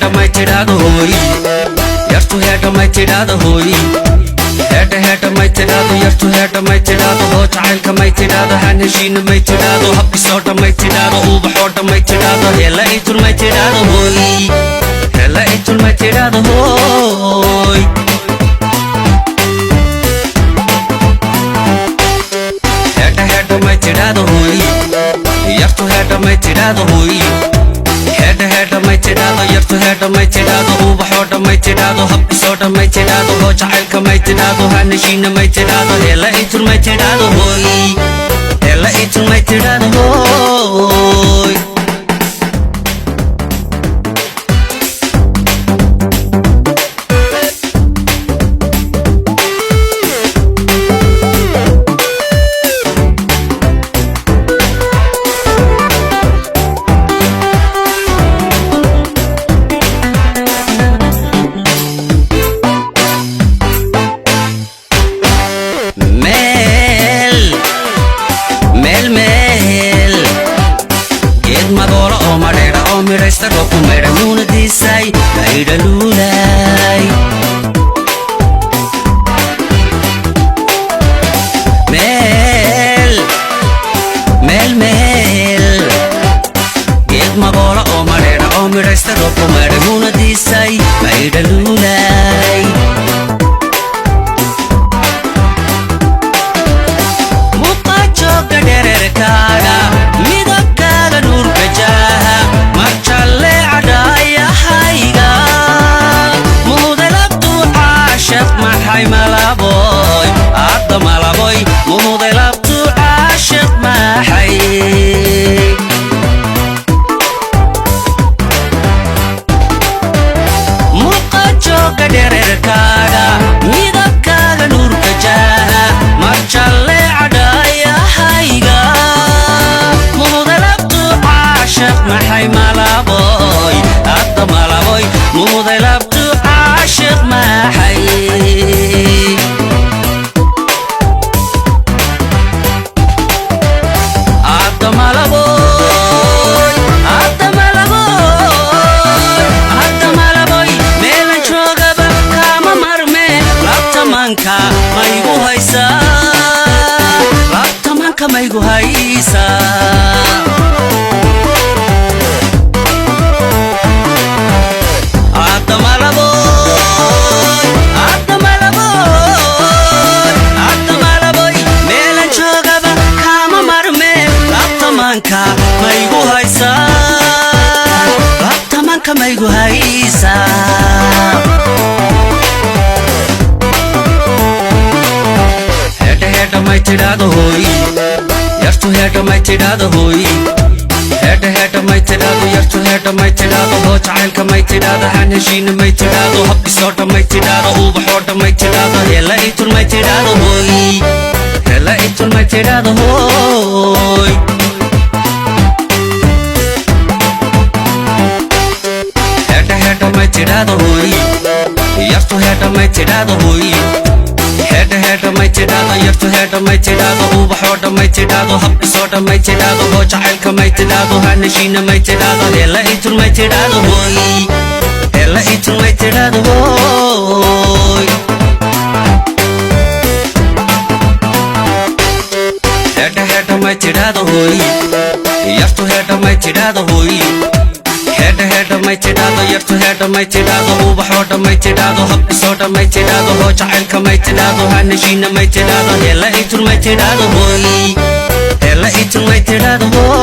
head my tirado hoy yartu head my tirado hoy head my tirado yartu head my tirado ho jacaylka my tirado hanashiina my tirado habki soota my tirado ubaxoota my tirado hela itul my tirado hoy hela itul my tirado hoy head my tirado hoy yartu head my tirado hoy head my tirado yartu head my tirado ubaxoota my tirado habki soota my tirado ho jacaylka my tirado hanashiina my tirado hela itul my tirado hoy hela itul my tirado hoy miraysta roobku maydha muunadiisay maydha luulay meel geed magoola oo madheedha oo miraysta roobku maydha muunadiisay maydha luulay muqaajooga dhererkaaga midabkaaga nuurka jaaha maxay malaboy adda malaboy mumudelabtu caashiq maxay muqaajooga dhererkaaga midabkaaga nuurka jaaha marjalle cadhaayahayga mumudelabtu caashiq maxay malaboy adda malaboy mumudelabtu caashiq maxay maygu haysaa labtamanka maygu haysaa meelan joogaba kama marme labtamanka maygu haysaa labtamanka maygu haysaa my tirado hoy yartu head my tirado hoy head my tirado yartu head my tirado ho jacaylka my tirado hanashiina my tirado habki soota my tirado ubaxoota my tirado hela itul my tirado hoy hela itul my tirado hoy head my tirado hoy yartu head my tirado hoy head my tirado yartu head my tirado ubaxoota my tirado habki soota my tirado ho jacaylka my tirado hanashiina my tirado hela itul my tirado hoy hela itul my tirado hoy head my tirado hoy yartu head my tirado hoy head my tirado yartu head my tirado ubaxoota my tirado habki soota my tirado ho jacaylka my tirado hanashiina my tirado hela itul my tirado hoy hela itul my tirado hoy